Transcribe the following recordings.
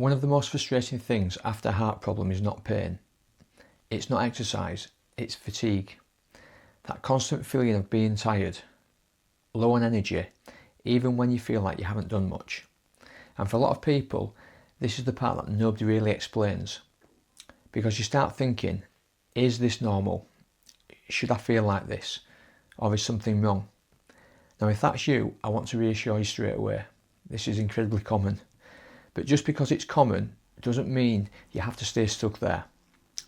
One of the most frustrating things after a heart problem is not pain. It's not exercise, it's fatigue. That constant feeling of being tired, low on energy, even when you feel like you haven't done much. And for a lot of people, this is the part that nobody really explains. Because you start thinking, is this normal? Should I feel like this? Or is something wrong? Now if that's you, I want to reassure you straight away. This is incredibly common. But just because it's common doesn't mean you have to stay stuck there.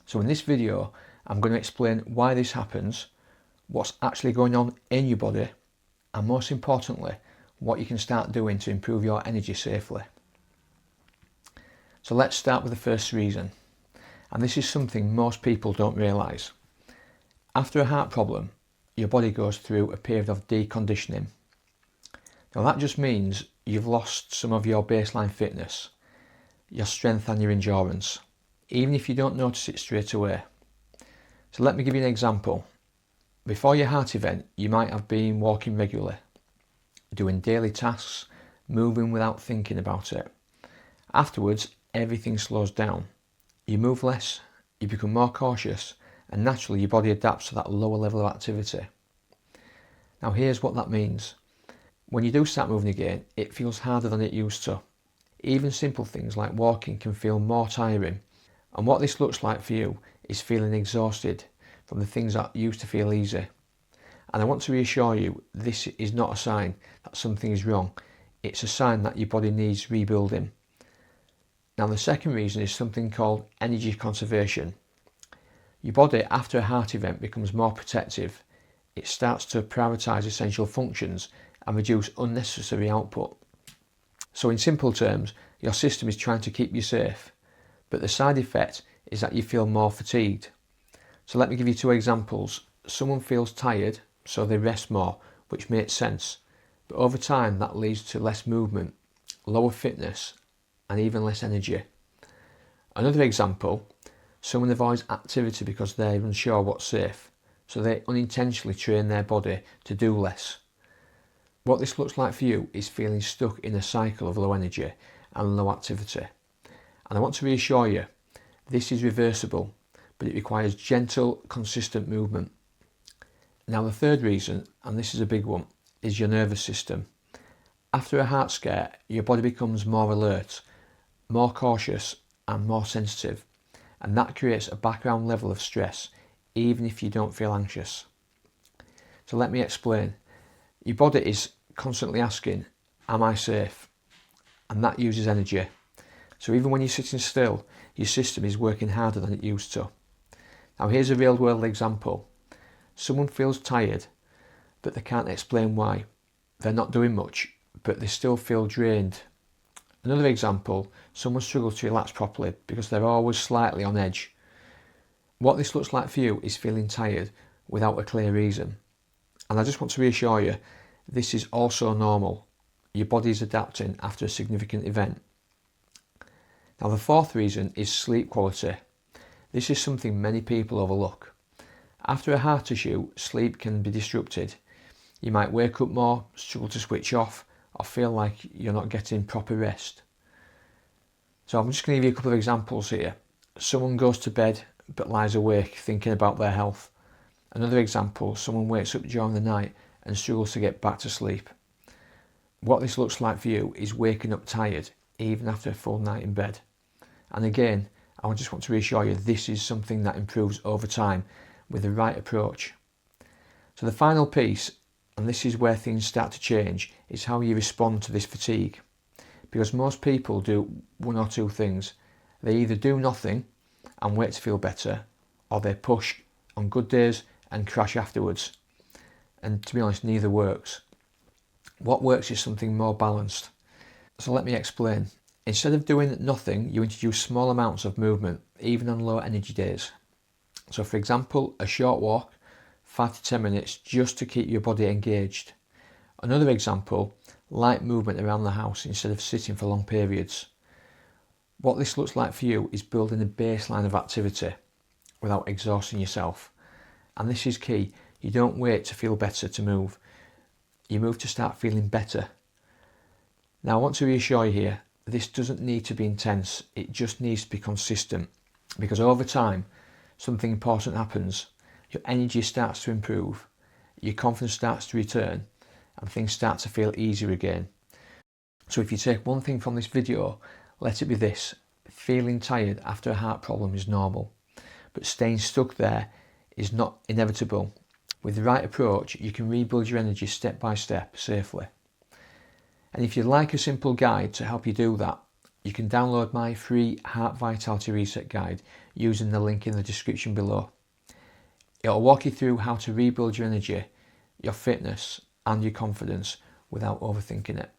So in this video, I'm going to explain why this happens, what's actually going on in your body, and most importantly, what you can start doing to improve your energy safely. So let's start with the first reason. And this is something most people don't realise. After a heart problem, your body goes through a period of deconditioning. Now that just means you've lost some of your baseline fitness, your strength and your endurance, even if you don't notice it straight away. So let me give you an example. Before your heart event, you might have been walking regularly, doing daily tasks, moving without thinking about it. Afterwards, everything slows down. You move less, you become more cautious, and naturally your body adapts to that lower level of activity. Now here's what that means. When you do start moving again, it feels harder than it used to. Even simple things like walking can feel more tiring. And what this looks like for you is feeling exhausted from the things that used to feel easy. And I want to reassure you, this is not a sign that something is wrong. It's a sign that your body needs rebuilding. Now the second reason is something called energy conservation. Your body after a heart event becomes more protective. It starts to prioritise essential functions and reduce unnecessary output. So in simple terms, your system is trying to keep you safe, but the side effect is that you feel more fatigued. So let me give you two examples. Someone feels tired, so they rest more, which makes sense, but over time that leads to less movement, lower fitness, and even less energy. Another example, someone avoids activity because they're unsure what's safe, so they unintentionally train their body to do less. What this looks like for you is feeling stuck in a cycle of low energy and low activity. And I want to reassure you, this is reversible, but it requires gentle, consistent movement. Now the third reason, and this is a big one, is your nervous system. After a heart scare, your body becomes more alert, more cautious and more sensitive. And that creates a background level of stress, even if you don't feel anxious. So let me explain. Your body is constantly asking, am I safe? And that uses energy. So even when you're sitting still, your system is working harder than it used to. Now here's a real world example. Someone feels tired, but they can't explain why. They're not doing much, but they still feel drained. Another example, someone struggles to relax properly because they're always slightly on edge. What this looks like for you is feeling tired without a clear reason. And I just want to reassure you, this is also normal. Your body is adapting after a significant event. Now the fourth reason is sleep quality. This is something many people overlook. After a heart issue, sleep can be disrupted. You might wake up more, struggle to switch off, or feel like you're not getting proper rest. So I'm just going to give you a couple of examples here. Someone goes to bed but lies awake thinking about their health. Another example, someone wakes up during the night and struggles to get back to sleep. What this looks like for you is waking up tired even after a full night in bed. And again, I just want to reassure you, this is something that improves over time with the right approach. So the final piece, and this is where things start to change, is how you respond to this fatigue. Because most people do one or two things. They either do nothing and wait to feel better, or they push on good days and crash afterwards. And to be honest, neither works. What works is something more balanced. So let me explain. Instead of doing nothing, you introduce small amounts of movement, even on low energy days. So for example, a short walk, 5 to 10 minutes, just to keep your body engaged. Another example, light movement around the house instead of sitting for long periods. What this looks like for you is building a baseline of activity without exhausting yourself. And this is key. You don't wait to feel better to move. You move to start feeling better. Now I want to reassure you here, this doesn't need to be intense, it just needs to be consistent, because over time something important happens. Your energy starts to improve, your confidence starts to return, and things start to feel easier again. So if you take one thing from this video, let it be this: feeling tired after a heart problem is normal, but staying stuck there is not inevitable. With the right approach, you can rebuild your energy step by step, safely. And if you'd like a simple guide to help you do that, you can download my free Heart Vitality Reset Guide using the link in the description below. It'll walk you through how to rebuild your energy, your fitness and your confidence without overthinking it.